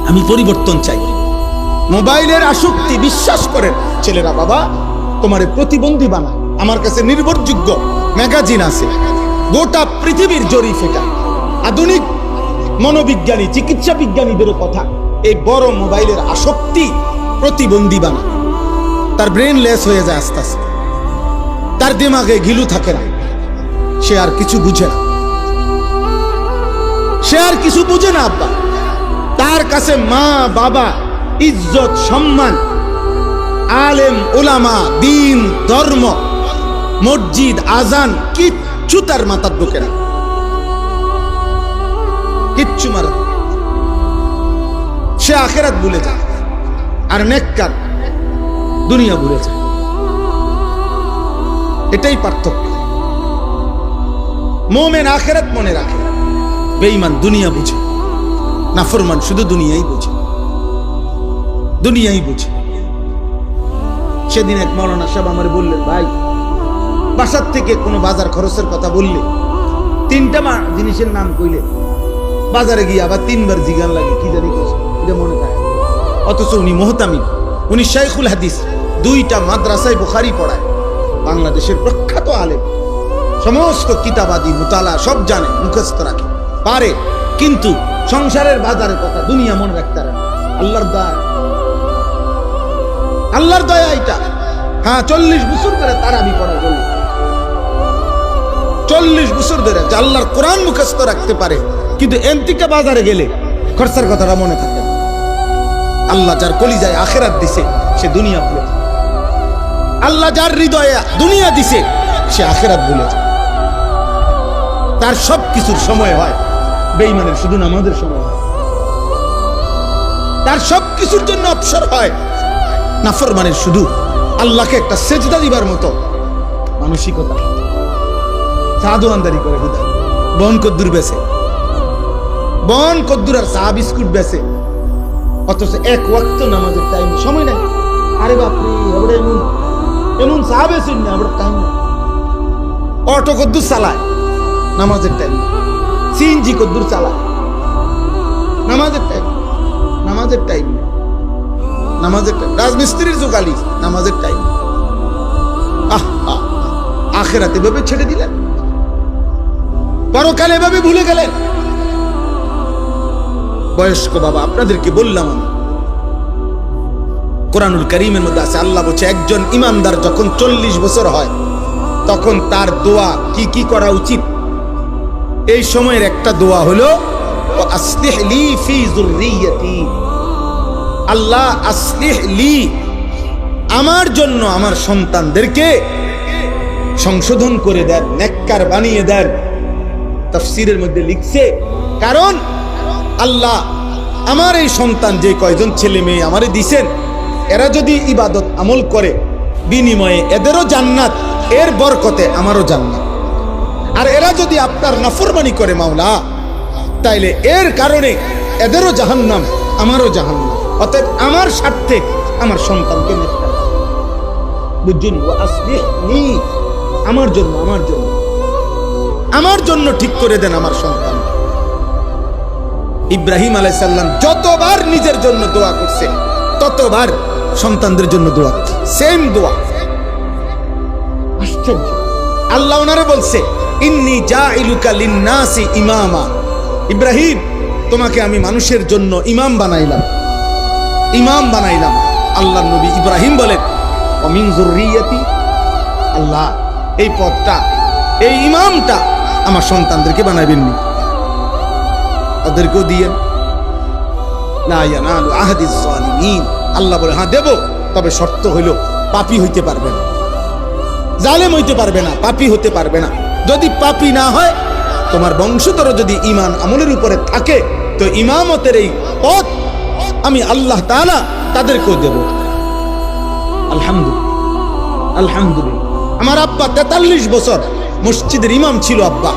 আমি পরিবর্তন চাই। মোবাইলের আসক্তি, বিশ্বাস করেন ছেলেরা, বাবা তোমারে প্রতিবন্ধী বানা। আমার কাছে নির্ভরযোগ্য ম্যাগাজিন আছে, গোটা পৃথিবীর জরিপ এটা, আধুনিক মনোবিজ্ঞানী চিকিৎসা বিজ্ঞানীদেরও কথা, এই বড় মোবাইলের আসক্তি প্রতিবন্ধী বানা। তার ব্রেন লেস হয়ে যায় আস্তে আস্তে, তার দিমাগে ঘিলু থাকে না, সে আর কিছু বুঝে না, সে আর কিছু বুঝে না আব্বা। তার কাছে মা বাবা, ইজ্জত সম্মান, আলেম ওলামা, দিন ধর্ম, মসজিদ আজান কিচ্ছু তার মাথার ঢোকে না, কিচ্ছু মারা। সে আখেরাত ভুলে যায়, আর নেককার দুনিয়া ভুলে যায়। এটাই পার্থক্য। মোমেন আখেরাত মনে রাখে, বেঈমান দুনিয়া বুঝে, নাফরমান শুধু দুনিয়াই বুঝে, দুনিয়াই বুঝে। সেদিন এক মৌলানা সাহেব আমার বললেন, ভাই বাসার থেকে কোনো বাজার খরচের কথা বললে, তিনটা জিনিসের নাম কইলে বাজারে গিয়ে আবার তিনবার জিগান লাগে, কি জানি এটা মনে থাকে। অথচ উনি মুহতামিম, উনি শাইখুল হাদিস, 2টা মাদ্রাসায় বুখারী পড়ায়, বাংলাদেশের প্রখ্যাত আলেম, সমস্ত কিতাবাদি মুতালা সব জানে, মুখস্থ রাখে, পারে, কিন্তু সংসারের বাজারের কথা, দুনিয়া মনে রাখতে পারে না। আল্লাহর দয়া, আল্লাহর দয়া এটা। হ্যাঁ, 40 বছর ধরে তারাবি পড়া বলি, 40 বছর ধরে আল্লাহর কোরআন মুখস্থ রাখতে পারে, কিন্তু এন্তিকা বাজারে গেলে খরচার কথাটা মনে থাকে না। আল্লাহ যার কলিজায় আখেরাত দিছে, সে দুনিয়া ভুলে যায়। আল্লাহ যার হৃদয়ে দুনিয়া দিছে, সে আখেরাত ভুলে যায়। তার সব কিছুর সময় হয়, বেঈমানের শুধু নামাজের সময় হয়। তার সব কিছুর জন্য অবসর হয়, নাফরমানের শুধু আল্লাহকে একটা সেজদা দিবার মতো মানসিকতা। সাধুয়ানদারি করে হুদা, বন কদ্দুর বেছে, বন কদ্দুর আর চা বিস্কুট বেছে, অথচ এক ওয়াক্ত নামাজের টাইম সময় নাই। আরে বাপরে, এমন এমন চা বেছেন না, আমরা টাইম না। অটো কদ্দুর চালায়, নামাজের টাইম। সিএনজি কদ্দুর চালায়, নামাজের টাইম, নামাজের টাইম, নামাজের টাইম। রাজমিস্ত্রির জোগালি, নামাজের টাইম। আখেরাতে এভাবে ছেড়ে দিলেন, পরকালে এভাবে ভুলে গেলেন। বয়স্ক বাবা, আপনাদেরকে বললাম আমি, কোরআনুল কারীমের মধ্যে আছে, আল্লাহ বলছে একজন ইমানদার যখন 40 বছর হয়, তখন তার দোয়া কি কি করা উচিত। এই সময়ের একটা দোয়া হলো, আসলিহ লি ফি যুররিয়্যতি, আল্লাহ আসলিহ লি, আমার জন্য আমার সন্তানদেরকে সংশোধন করে দেন, নেককার বানিয়ে দেন। তাফসীরের মধ্যে লিখছে, কারণ আল্লাহ আমার এই সন্তান, যে কয়জন ছেলে মেয়ে আমারে দিছেন, এরা যদি ইবাদত আমল করে, বিনিময়ে এদেরও জান্নাত, এর বরকতে আমারও জান্নাত। আর এরা যদি আপনার নাফরমানি করে মাওলা, তাইলে এর কারণে এদেরও জাহান্নাম, আমারও জাহান্নাম। অতএব আমার স্বার্থে আমার সন্তানকে নেককার, বুঝছেন? ওয়া আসলিহনি, আমার জন্য, আমার জন্য, আমার জন্য ঠিক করে দেন আমার সন্তান। ইব্রাহিম আলাইহিস সালাম যতবার নিজের জন্য দোয়া করছে, ততবার সন্তানদের জন্য দোয়া, সেম দোয়া। আশ্চর্য। আল্লাহ ওনারে বলছে, ইন্নী জাইলুকা লিন্নাসি ইমামা, ইব্রাহিম তোমাকে আমি মানুষের জন্য ইমাম বানাইলাম, ইমাম বানাইলাম। আল্লাহর নবী ইব্রাহিম বলেন, ওয়া মিন যুররিয়্যতি, আল্লাহ এই পদটা, এই ইমামটা আমার সন্তানদেরকে বানাবেন নি, ওদেরকেও দিয়েন। লা ইয়ানালু আহদিজ যালিমিন, আল্লাহ বলে হ্যাঁ দেব, তবে শর্ত হইল পাপী হইতে পারবে না, জালেম হইতে পারবে না, পাপী হতে পারবে না। যদি পাপী না হয়, তোমার বংশধর যদি ঈমান আমলের উপরে থাকে, তো ইমামতের এই পদ আমি আল্লাহ তাআলা তাদেরকেও দেব। আলহামদুলিল্লাহ, আলহামদুলিল্লাহ। আমার আব্বা 43 বছর মসজিদের ইমাম ছিল। আব্বা,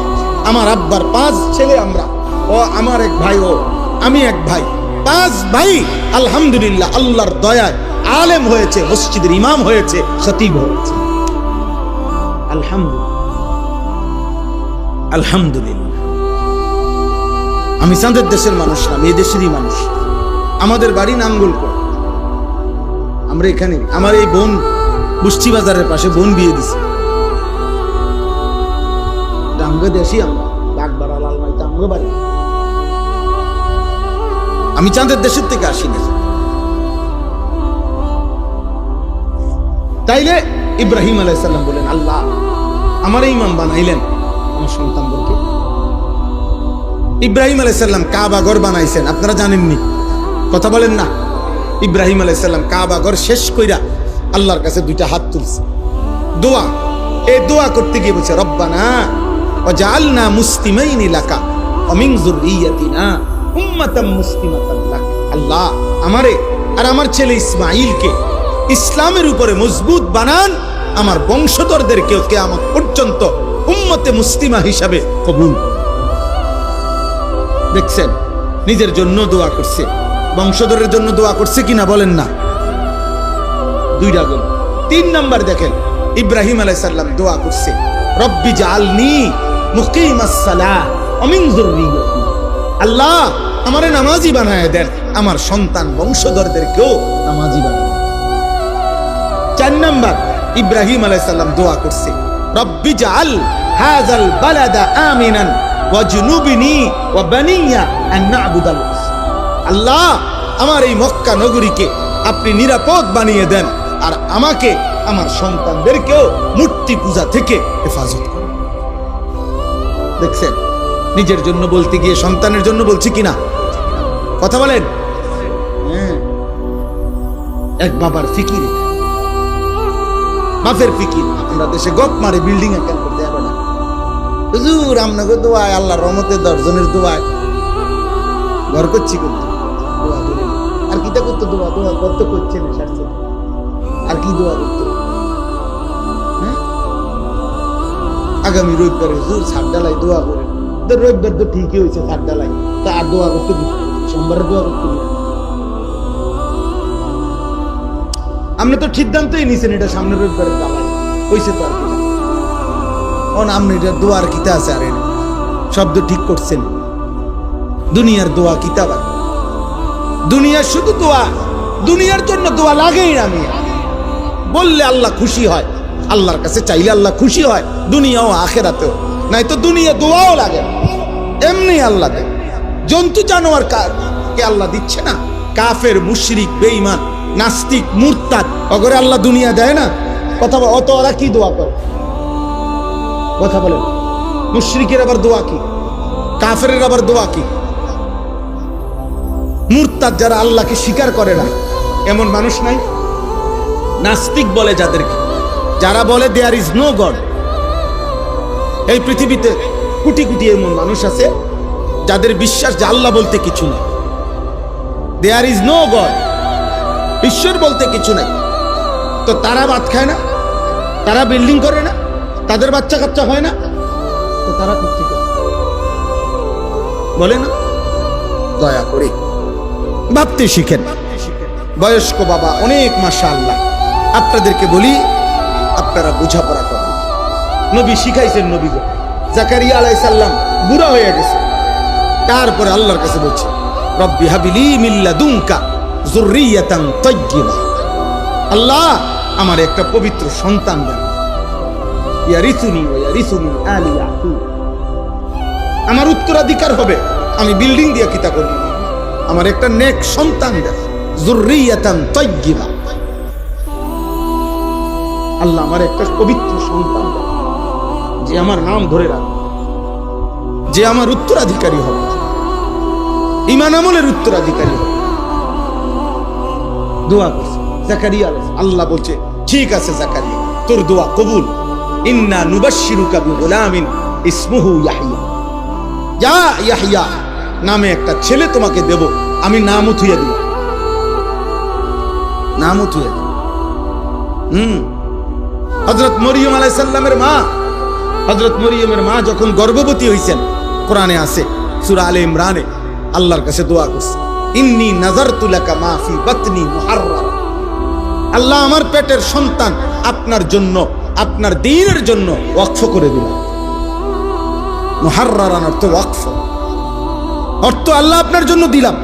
আমার আব্বার 5 ছেলে আমরা, ও আমার এক ভাই, ও আমি এক ভাই, 5 ভাই আলহামদুলিল্লাহ আল্লাহর দয়ায় আলেম হয়েছে, মসজিদের ইমাম হয়েছে, খতিব হয়েছে। আলহামদুলিল্লাহ, আলহামদুলিল্লাহ। আমি চাঁদের দেশের মানুষ না, এই দেশেরই মানুষ। আমাদের বাড়ি নাঙ্গলকোট, আমরা এখানে। আমার এই বোন বুষ্টি বাজারের পাশে বোন বিয়ে দিছে। আমরা দেশি, আমরা বাগবাড়া লালমাইতে আমরা বাড়ি। আমি চাঁদের দেশের থেকে আসি না। তাইলে ইব্রাহিম আলাইহিস সালাম বলেন, আল্লাহ আমার ইমাম বানাইলেন আমার সন্তানদেরকে। ইব্রাহিম আলাইহিস সালাম কাবা ঘর বানাইছেন, আপনারা জানেননি? কথা বলেন না। ইব্রাহিম আলাইহিস সালাম কাবা ঘর শেষ কইরা আল্লাহর কাছে দুইটা হাত তুলছে, দোয়া। এই দোয়া করতে গিয়ে বলছে, রব্বানা ওয়াজআলনা মুসলিমাইনি লাকা ওয়া মিন যুররিয়াতিনা উম্মাতাম মুসলিমাতান লাক। আল্লাহ আমারে আর আমার ছেলে ইসমাঈলকে ইসলামের উপরে মজবুত বানান, আমার বংশধরদেরকেও কিয়ামত পর্যন্ত উম্মতে মুসলিমা হিসাবে কবুল। দেখছেন, নিজের জন্য দোয়া করছে, বংশধরের জন্য দোয়া করছে কিনা বলেন না? দুইটা গুণ। 3 নাম্বার দেখেন, ইব্রাহিম আলাইহিস সালাম দোয়া করছে, রব্বি জাআলনি মুকিমাস সালাহ ওয়া মিন যুররিয়াতি। আল্লাহ আমারে নামাজি বানায় দেন, আমার সন্তান বংশধরদেরকেও নামাজি বানায়। 4 নাম্বার, ইব্রাহিম আলাইহিস সালাম দোয়া করছে, রব্বি জাআল হাযাল বালাদা আমিনান ওয়াজনুবনি ওয়া বানিয়া আন না'বুদাল। আল্লাহ আমার এই মক্কা নগরীকে আপনি নিরাপদ বানিয়ে দেন, আর আমাকে আমার সন্তানদেরকেও মূর্তি পূজা থেকে হেফাজত করুন। দেখছেন, নিজের জন্য বলতে গিয়ে সন্তানের জন্য বলছি কিনা? কথা বলেন। এক বাবার ফিকির, বাপের ফিকির। আমরা দেশে গপ মারে বিল্ডিং এ কেন করতে যাবে না? হুজুর আপনাকে দোয়ায়, আল্লাহর রহমতে 10 জনের দোয়ায় ঘর করছি, করতে দোয়া করি। আর কিটা করতে দোয়া, দোয়া করতে করছে না সারছে, আর কি দোয়া করতে? আগামী রবিবারে হুজুর ছাদ ডালাই দোয়া করে। রবিবার তো ঠিকই হয়েছে, ছাদ ডালাই, তা আর দোয়া করতে দিই, সোমবারে দোয়া করতে দিই। আপনি তো সিদ্ধান্তই নিছেন এটা সামনের রবিবারে ডালাই হয়েছে, তো আর কি আপনি এটা দোয়ার কিতা আছে? আর শব্দ ঠিক করছেন, দুনিয়ার দোয়া কিতাব, দুনিয়ার শুধু দোয়া, দুনিয়ার জন্য দোয়া লাগেই না। আমি বললে আল্লাহ খুশি হয়, আল্লাহর কাছে চাইলে আল্লাহ খুশি হয়, দুনিয়াও আখেরাতেও। নাই তো দুনিয়া দোয়াও লাগে না, এমনি আল্লাহ দেয়। জন্তু জানোয়ার কে আল্লাহ দিচ্ছে না? কাফের, মুশরিক, বেঈমান, নাস্তিক, মুরতাদ, ওগরে আল্লাহ দুনিয়া দেয় না? কথা বল, অত ওরা কি দোয়া করে? কথা বলেন। মুশরিকের আবার দোয়া কি? কাফেরের আবার দোয়া কি? মুরতাদ যারা আল্লাহকে স্বীকার করে না, এমন মানুষ নাই? নাস্তিক বলে যাদেরকে, যারা বলে দেয়ার ইজ নো গড। এই পৃথিবীতে কোটি কোটি এমন মানুষ আছে যাদের বিশ্বাস যে আল্লাহ বলতে কিছু নেই, দেয়ার ইজ নো গড, ঈশ্বর বলতে কিছু নাই। তো তারা ভাত খায় না, তারা বিল্ডিং করে না, তাদের বাচ্চা কাচ্চা হয় না, তো তারা করতে বলে না? দয়া করে ভাবতে শিখেন। বয়স্ক বাবা অনেক, মাশাআল্লাহ। আপনাদেরকে বলি, আপনারা বোঝাপড়া করেন। নবী শিখাইছেন, নবী জাকারিয়া আলাইহিস সালাম বুড়া হয়ে গেছে, তারপরে আল্লাহর কাছে বলছে, রব্বি হাবিলি মিন লাদুনকা যুররিয়াতান তাইয়্যিবা। আল্লাহ আমার একটা পবিত্র সন্তান দেন, ইয়ারিসুনি ওয়া ইয়ারিসু মিন আলি ইয়াকুব। আমার উত্তরাধিকার হবে, আমি বিল্ডিং দিয়ে কিতা করব, আমার একটা নেক সন্তান দেন, যুররিয়াতান তাইয়্যিবা। আল্লাহ আমার একটা পবিত্র সন্তান দেন, যে আমার নাম ধরে রাখবে, যে আমার উত্তরাধিকারী হবে, ঈমান আমলের উত্তরাধিকারী হবে। দোয়া করছে জাকারিয়া আলাইহিস। আল্লাহ বলছে, ঠিক আছে জাকারিয়া, তোর দোয়া কবুল। ইন্না নুবাশশিরুকা বিগুলামিন ইসমুহু ইয়াহইয়া। ইয়া ইয়াহইয়া নামে একটা ছেলে তোমাকে দেব, আমি নামও থুইয়া দিব, নামও থুইয়া দিব। হযরত মরিয়ম আলাইহিস সালামের মা, হযরত মরিয়মের মা যখন গর্ভবতী হইছেন, কোরআনে আছে সূরা আলে ইমরানে, আল্লাহর কাছে দোয়া করছে, ইন্নী নাযারতু লাকা মা ফি বাতনি মুহাররারা। আল্লাহ আমার পেটের সন্তান আপনার জন্য, আপনার দ্বীনের জন্য ওয়াকফ করে দিলাম। মুহাররারান অর্থ ওয়াকফ, অর্থ আল্লাহ আপনার জন্য দিলাম।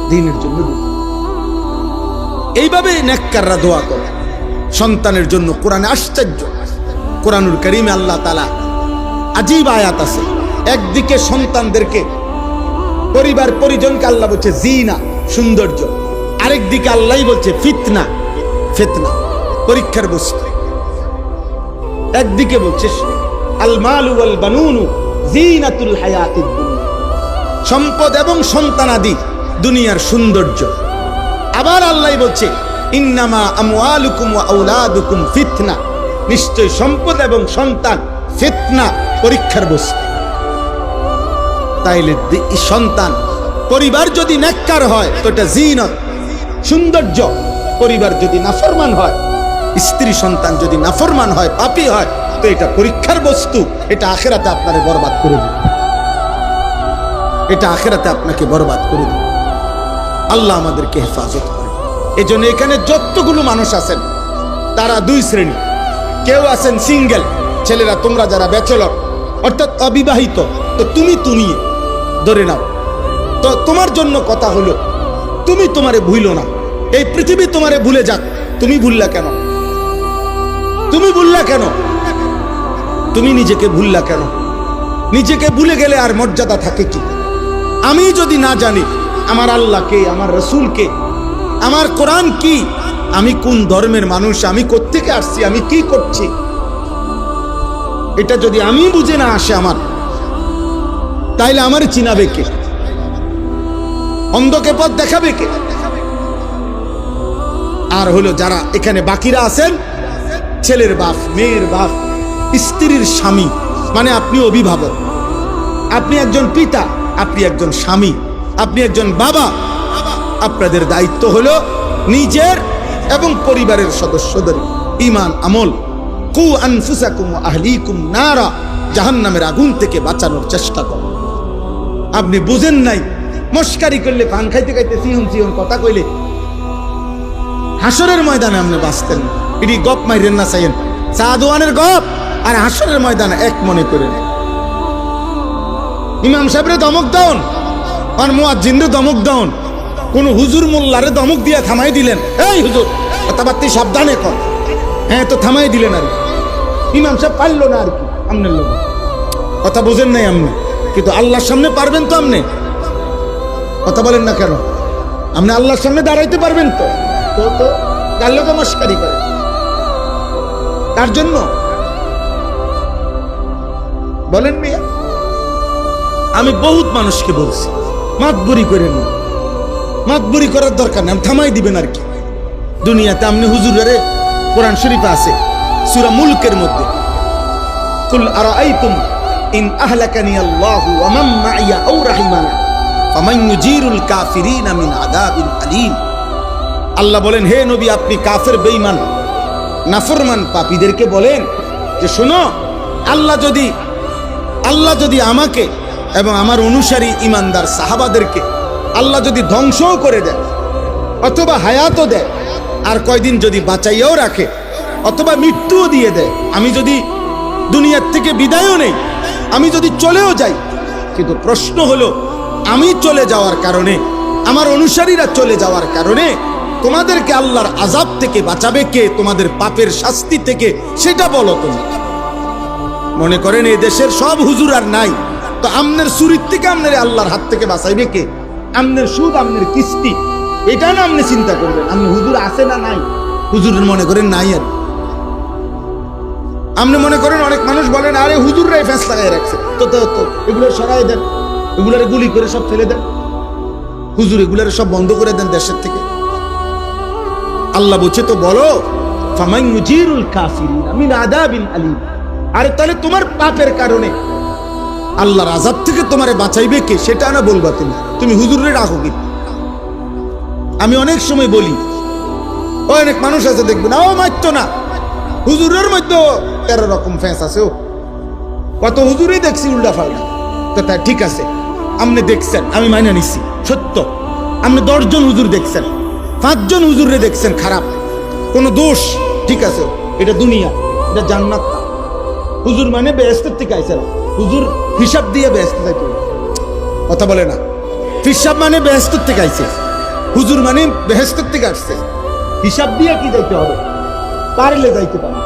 দ্বীনের জন্য দোয়া। এইভাবে নেককাররা দোয়া করে সন্তানের জন্য। কোরআনে আশ্চর্য, কোরআনুল কারীমে আল্লাহ তাআলা আজীব আয়াত আছে। একদিকে সন্তানদেরকে, পরিবার পরিজনকে আল্লাহ বলছে জিনা, সৌন্দর্য। আরেকদিকে আল্লাহ বলছে ফিতনা, ফিতনা, পরীক্ষার বস্তু। একদিকে বলছে আল মালু ওয়াল বানুনু জিনাতুল হায়াতিদ দুনিয়া, সম্পদ এবং সন্তানাদি দুনিয়ার সৌন্দর্য। আবার আল্লাহ বলছে ইন্নামা আমওয়ালুকুম ওয়া আওলাদুকুম ফিতনা, নিশ্চয় সম্পদ এবং সন্তান ফিতনা, পরীক্ষার বস্তু। তাইলে সন্তান, পরিবার যদি নেককার হয় তো এটা জিনত, সৌন্দর্য। পরিবার যদি নাফরমান হয়, স্ত্রী সন্তান যদি নাফরমান হয়, পাপী হয়, তো এটা পরীক্ষার বস্তু। এটা আখিরাতে আপনাকে বরবাদ করে দিবে, এটা আখিরাতে আপনাকে বরবাদ করে দিবে। আল্লাহ আমাদেরকে হেফাজত করে। এজন্য এখানে যতগুলো মানুষ আছেন তারা দুই শ্রেণী। কেউ আছেন সিঙ্গেল, ছেলেরা তোমরা যারা ব্যাচেলর অর্থাৎ অবিবাহিত, তো তুমি ধরে নাও। তো তোমার জন্য কথা হলো তুমি তোমারে ভুলো না, এই পৃথিবী তোমারে ভুলে যাক। তুমি ভুললা কেন? তুমি ভুললা কেন? তুমি নিজেকে ভুললা কেন? নিজেকে ভুলে গেলে আর মর্যাদা থাকে কি? আমি যদি না জানি আমার আল্লাহকে, আমার রসুলকে, আমার কোরআন কি, আমি কোন ধর্মের মানুষ, আমি কোত্থেকে আসছি, আমি কি করছি, এটা যদি আমি বুঝে না আসে আমার, তাইলে আমার চিনাবে কে? অন্ধকে পথ দেখাবে কে? আর হলো যারা এখানে বাকিরা আছেন, ছেলের বাপ, মেয়ের বাপ, স্ত্রীর স্বামী, মানে আপনি অভিভাবক, আপনি একজন পিতা, আপনি একজন স্বামী, আপনি একজন বাবা। আপনাদের দায়িত্ব হলো নিজের এবং পরিবারের সদস্যদের ঈমান আমল, কু আনফুসাকুম ওয়া আহলিকুম নারা, জাহান্নামের আগুন থেকে বাঁচানোর চেষ্টা করুন। আপনি বুঝেন নাই, মস্কারি করলে, পান খাইতে খাইতে সিহন কথা কইলে হাসরের ময়দানে আপনি বাঁচতেন। এটি গপ মাইরেন না, চাইেন চা দোয়ানের গপ আর হাসরের ময়দানে এক মনে করেন। ইমাম সাহেবরে দমক দাউন আর মুয়াজ্জিনরে দমক দাউন, কোন হুজুর মোল্লারে দমক দিয়া থামাই দিলেন, এই হুজুর কথাবার্তি সাবধানে কর, হ্যাঁ তো থামাই দিলেন। আর ইমাম সাহেব পারল না আর কি, আমনের লোক কথা বুঝেন নাই আপনি, কিন্তু আল্লাহর সামনে পারবেন তো? আপনি কথা বলেন না কেন? আপনি আল্লাহর সামনে দাঁড়াইতে পারবেন তো? তো কার লোক মস্কারি করে, তার জন্য বলেন মিয়া। আমি বহুত মানুষকে বলছি মাতবুরি করেন না, মাতবুরি করার দরকার নেই, থামাই দিবেন আর কি। দুনিয়াতে আপনি হুজুরের কোরআন শরীফে আছে সূরা মুলকের মধ্যে, কুল আরাআইতুম ইন আহলাকানি আল্লাহু ওয়া মান মাইয়া আও রাহিমানা ফামান ইউজিরুল কাফিরিনা মিন আযাবিন আলীম। আল্লাহ বলেন, হে নবী, আপনি কাফের, বেঈমান, নাফরমান পাপীদেরকে বলেন যে শোনো, আল্লাহ যদি আমাকে এবং আমার অনুসারী ইমানদার সাহাবাদেরকে আল্লাহ যদি ধ্বংসও করে দেয় অথবা হায়াতও দেয়, আর কয়দিন যদি বাঁচাইয়াও রাখে অথবা মৃত্যুও দিয়ে দেয়, আমি যদি দুনিয়ার থেকে বিদায়ও নেই, আমি যদি চলেও যাই, কিন্তু প্রশ্ন হলো আমি চলে যাওয়ার কারণে, আমার অনুসারীরা চলে যাওয়ার কারণে তোমাদেরকে আল্লাহর আযাব থেকে বাঁচাবে কে? তোমাদের পাপের শাস্তি থেকে, সেটা বলো তুমি। মনে করেন এই দেশের সব হুজুর আর নাই, তো আমনের চুরির থেকে আমনের আল্লাহর হাত থেকে বাঁচাইবে কে? আমনের সুদ, আমনের কিস্তি, এটা না আপনি চিন্তা করবেন। আপনি হুজুর আছে না নাই, হুজুরের মনে করেন নাই। আর আপনি মনে করেন, অনেক মানুষ বলেন আরে হুজুররাই ফ্যাঁস লাগাই রাখছে, তো এগুলো সরাই দেন, এগুলার গুলি করে সব ফেলে দেন, হুজুর এগুলার সব বন্ধ করে দেন দেশের থেকে। আল্লাহ বলছে তো বলো, ফামান ইউজিরুল কাফিরিনা মিন আযাবিন আলীম। আরে তাহলে তোমার পাপের কারণে আল্লাহর আযাব থেকে তোমারে বাঁচাইবে কে, সেটা না বলবা তুমি হুজুরে রাখো কি? আমি অনেক সময় বলি, অনেক মানুষ আছে দেখবেন ও মারতো না, হুজুরের মধ্যে 13 রকম ফ্যাঁস আছে। ও কত হুজুরই দেখছি উল্টা ফাল্টা, তো তাই ঠিক আছে, আপনি দেখছেন, আমি মাইনা নিচ্ছি, সত্য। আপনি 10 জন হুজুর দেখছেন, 5 জন হুজুরে দেখছেন খারাপ, কোনো দোষ, ঠিক আছে, এটা দুনিয়া, এটা জান্নাত না। হুজুর মানে বেহেশতের থেকে আইছে, হুজুর হিসাব দিয়ে বেহেশতে যাইতে, কথা বলে না। হিসাব মানে বেহেশতের থেকে আইছে, হুজুর মানে বেহেশতের থেকে আসছে, হিসাব দিয়ে কি যাইতে হবে? পারলে যাইতে পারে,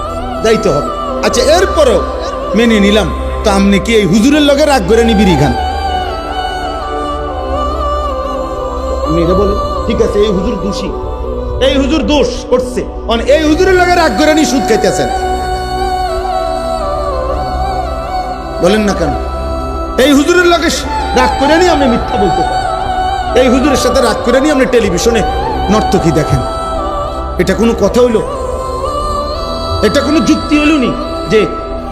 যাইতে হবে। আচ্ছা, এরপরও মেনে নিলাম, তো আপনি কি এই হুজুরের লগে রাগ করে নি বিড়ি খান? আপনি এটা বলেন, ঠিক আছে এই হুজুর দোষী, এই হুজুর দোষ করছে, এই হুজুরের লগে রাগ করে নি সুদ খাইতেছেন, বলেন না কেন? এই হুজুরের লগে রাগ করে নি আপনি মিথ্যা বলতেছেন, এই হুজুরের সাথে রাগ করে নি আপনি টেলিভিশনে নর্তকী দেখেন। এটা কোনো কথা হইল? এটা কোনো যুক্তি হইল নি যে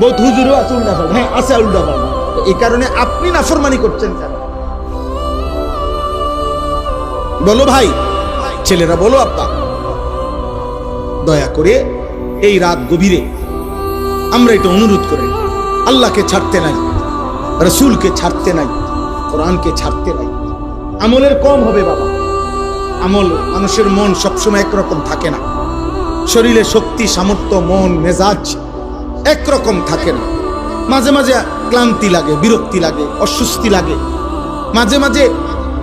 বহুত হুজুরও আছে উল্টা ফল? হ্যাঁ আছে উল্টা ফল। এই কারণে আপনি নাফরমানি করছেন কেন? বলো ভাই, ছেলেরা বলো আব্বা, দয়া করে এই রাত গভীরে আমরা এটা অনুরোধ করি, আল্লাহকে ছাড়তে নাই, রসুলকে ছাড়তে নাই, কোরআনকে ছাড়তে নাই। আমলের কম হবে বাবা, আমল, মানুষের মন সবসময় একরকম থাকে না, শরীরে শক্তি সামর্থ্য মন মেজাজ একরকম থাকে না, মাঝে মাঝে ক্লান্তি লাগে, বিরক্তি লাগে, অস্বস্তি লাগে, মাঝে মাঝে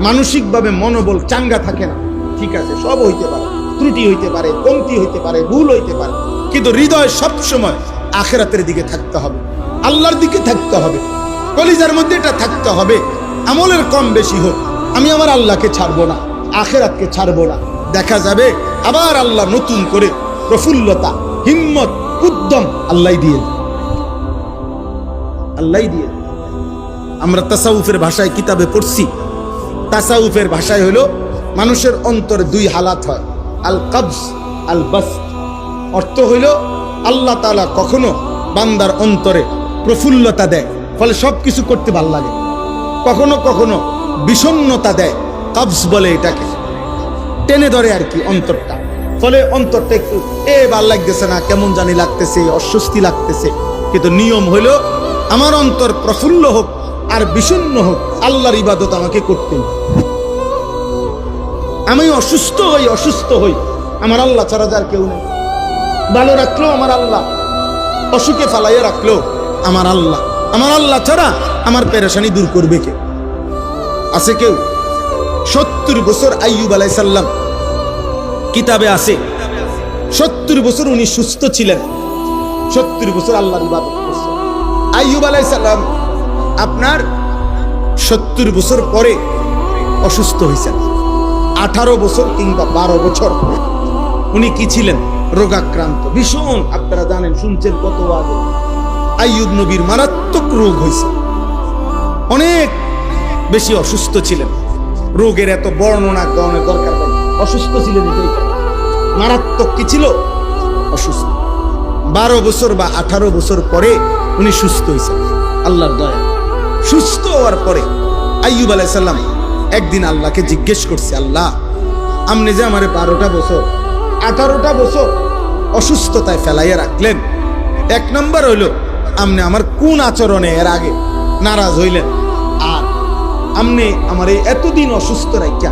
মানসিকভাবে মনোবল চাঙ্গা থাকে না। ঠিক আছে, সব হইতে পারে, ত্রুটি হইতে পারে, কমতি হইতে পারে, ভুল হইতে পারে, কিন্তু হৃদয় সবসময় আখিরাতের দিকে থাকতে হবে, আল্লাহর দিকে থাকতে হবে, কলিজার মধ্যে এটা থাকতে হবে। আমলের কম বেশি হোক, আমি আমার আল্লাহকে ছাড়বো না, আখিরাতকে ছাড়বো না। দেখা যাবে আবার আল্লাহ নতুন করে প্রফুল্লতা, হিম্মত, উদ্যম আল্লাহ দিয়ে, আল্লাহ দিয়ে। আমরা তাসাউফের ভাষায় কিতাবে পড়ছি, তাসাউফের ভাষায় হলো মানুষের অন্তরে দুই হালাত হয়, আল কবজ আল বাসত। অর্থ হইল আল্লাহ তাআলা কখনো বান্দার অন্তরে প্রফুল্লতা দেয়, ফলে সবকিছু করতে ভাল লাগে, কখনো কখনো বিষণ্ণতা দেয়, কবজ বলে এটাকে, টেনে ধরে আর কি অন্তরটা, ফলে অন্তরটা একটু ভাল লাগতেছে না, কেমন জানি লাগতেছে, অস্বস্তি লাগতেছে। কিন্তু নিয়ম হইল আমার অন্তর প্রফুল্ল হোক আর বিষণ্ণ হোক, আল্লাহর ইবাদত আমাকে করতে। আমি অসুস্থ হই, আমার আল্লাহ ছাড়া যার কেউ নেই। ভালো রাখলো আমার আল্লাহ, অসুখে ফালাইয়া রাখলো আমার আল্লাহ। আমার আল্লাহ ছাড়া আমার পেরেশানি দূর করবে কে? আছে কেউ? 70 বছর আইয়ুব আলাইহিস সালাম কিতাবে আছে, 70 বছর উনি সুস্থ ছিলেন, 70 বছর আল্লাহর ইবাদত করছেন। আইয়ুব আলাইহিস সালাম আপনার 70 বছর পরে অসুস্থ হয়েছেন। 18 বছর কিংবা 12 বছর উনি কি ছিলেন? রোগাক্রান্ত, ভীষণ। আপনারা জানেন, শুনছেন কত আগে আইয়ুব নবীর মারাত্মক রোগ হয়েছে, অনেক বেশি অসুস্থ ছিলেন। রোগের এত বর্ণনা দেওয়ার দরকার নেই, অসুস্থ ছিলেন, এটাই মারাত্মক কি ছিল? অসুস্থ। 12 বছর বা 18 বছর পরে উনি সুস্থ হয়েছেন আল্লাহর দয়া। সুস্থ হওয়ার পরে আইয়ুব আলাইহিস সালাম একদিন আল্লাহকে জিজ্ঞেস করছে, আল্লাহ আপনি যে আমারে 12টা বছর 18টা বছর অসুস্থতায় ফেলাইয়া রাখলেন, এক নম্বর হইল আপনি আমার কোন আচরণে এর আগে নারাজ হইলেন, আর আপনি আমার এতদিন অসুস্থ রাখিয়া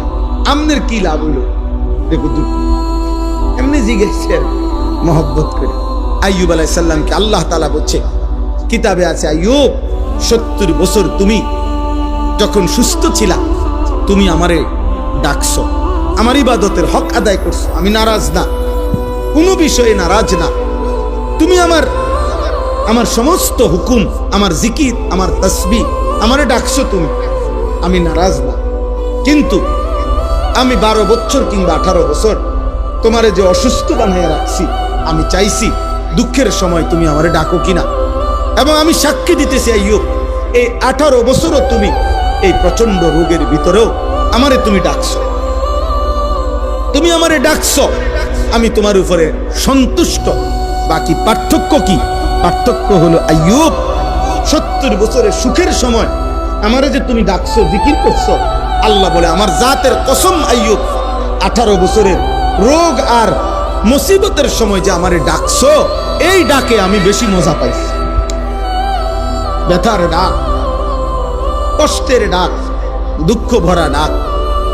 আপনার কি লাভ হইল? দেখো দুঃখ এমনি জিজ্ঞেসেন মহব্বত করে। আইয়ুব আলাইহিস সালামকে আল্লাহ তাআলা বলছে, কিতাবে আছে, আইয়ুব 70 বছর তুমি যখন সুস্থ ছিলা, তুমি আমারে ডাকছো, আমার ইবাদতের হক আদায় করছো, আমি নারাজ না, কোনো বিষয়ে নারাজ না। তুমি আমার সমস্ত হুকুম, আমার জিকির, আমার তাসবিহ, আমারে ডাকছো তুমি, আমি নারাজ না। কিন্তু আমি 12 বছর কিংবা 18 বছর তোমারে যে অসুস্থ বানিয়ে রাখছি, আমি চাইছি দুঃখের সময় তুমি আমারে ডাকো কিনা। এবং আমি সাক্ষী দিতেছি আইয়ুব, এই 18 বছরও তুমি এই প্রচন্ড রোগের ভিতরেও আমারে তুমি ডাকছো, তুমি আমারে ডাকছো, আমি তোমার উপরে সন্তুষ্ট। বাকি পার্থক্য কি? পার্থক্য হলো আইয়ুব 70 বছরের সুখের সময় আমারে যে তুমি ডাকছো, জিকির করছো, আল্লাহ বলে আমার জাতের কসম আইয়ুব 18 বছরের রোগ আর মুসিবতের সময় যে আমারে ডাকছো, এই ডাকে আমি বেশি মজা পাইছি। ব্যথার ডাক, কষ্টের ডাক, দুঃখ ভরা ডাক,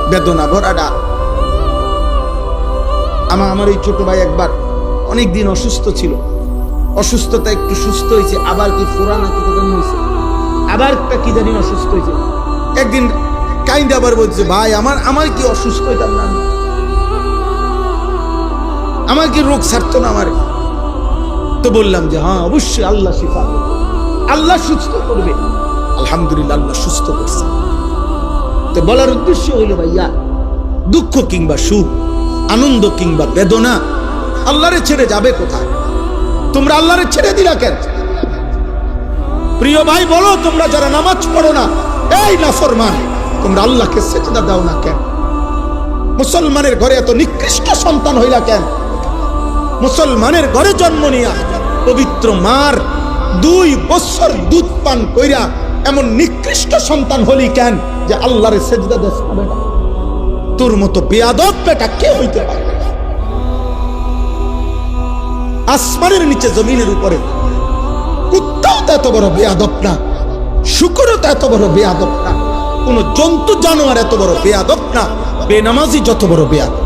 বেদনা ভরা ডাক। আমার এই ছোট ভাই একবার অনেকদিন অসুস্থ ছিল, অসুস্থতা একটু সুস্থ হয়েছে, আবার কি ফোড়া নাকি জানি হয়েছে, আবার একটা কি জানি অসুস্থ হয়েছে। একদিন কাইন্ডে আবার বলছে, ভাই আমার কি অসুস্থ হইতাম না, আমার কি রোগ ছাড়তো না আমারে? তো বললাম যে হ্যাঁ অবশ্যই আল্লাহ শিফা দেবে, আল্লাহ সুস্থ করবে। আলহামদুলিল্লাহ আল্লাহ সুস্থ করছে। তো বলার উদ্দেশ্য হইল ভাইয়া, দুঃখ কিংবা সুখ, আনন্দ কিংবা বেদনা আল্লাহরে ছেড়ে যাবে কোথায়? তোমরা আল্লাহরে ছেড়ে দিলা কেন? প্রিয় ভাই বলো, তোমরা যারা নামাজ পড়ো না, এই নাফরমান, তোমরা আল্লাহকে সেজদা দাও না কেন? মুসলমানের ঘরে এত নিকৃষ্ট সন্তান হইলা কেন? মুসলমানের ঘরে জন্ম নিয়া পবিত্র মার 2 বছর দুধ পান কইরা এমন নিকৃষ্ট সন্তান হলি কেন যে আল্লাহর সেজদা দেশ হবে না? তোর মতো বেয়াদব বেটা কে হইতে পারে? আসমানের নিচে জমিনের উপরে কুত্তাও তো এত বড় বেয়াদব না, শুকরও তো এত বড় বেয়াদব না, কোন জন্তু জানোয়ার এত বড় বেয়াদব না। বেনামাজি যত বড় বেয়াদব,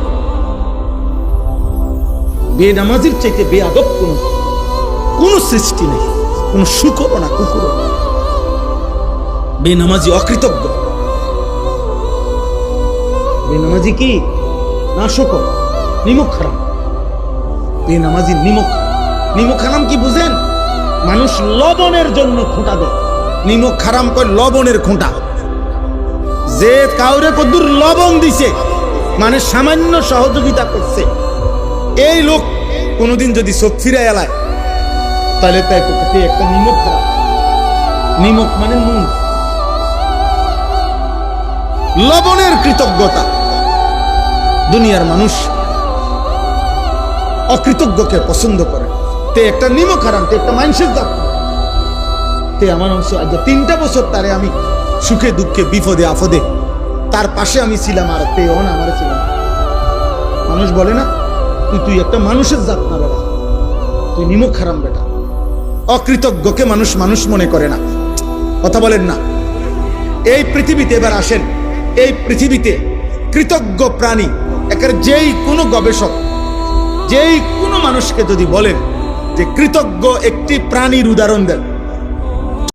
বেনামাজির চাইতে বেয়াদব কোন সৃষ্টি নেই, কোন শুকরও না, কুকুরও না। বেনামাজি অকৃতজ্ঞ, বেনামাজি কি না শুকর, নিমক হারাম। বেনামাজি নিমক, নিমক হারাম কি বুঝেন? মানুষ লবণের জন্য খোঁটা দেয়, নিমক হারাম কয় লবণের খোঁটা। যে কাউরে কদ্দুর লবণ দিছে মানে সামান্য সহযোগিতা করছে, এই লোক কোনোদিন যদি চোখ ফিরে এলায় তাহলে তাই একটা নিমক হারাম। নিমক মানে নুন, লবণের কৃতজ্ঞতা। দুনিয়ার মানুষ অকৃতজ্ঞকে পছন্দ করে। তে একটা নিমক হারাম, তে একটা মানুষের জাত। তে আমার অংশ আজ 3টা বছর তারে আমি সুখে দুঃখে বিপদে আপদে তার পাশে আমি ছিলাম, আর তে অন আমার ছিলাম। মানুষ বলে না তুই একটা মানুষের জাত না বেটা, তুই নিমক হারাম বেটা। অকৃতজ্ঞকে মানুষ মানুষ মনে করে না। কথা বলেন না? এই পৃথিবীতে এবার আসেন, এই পৃথিবীতে কৃতজ্ঞ প্রাণী একের যেই কোনো গবেষক, যেই কোনো মানুষকে যদি বলেন যে কৃতজ্ঞ একটি প্রাণীর উদাহরণ দেন,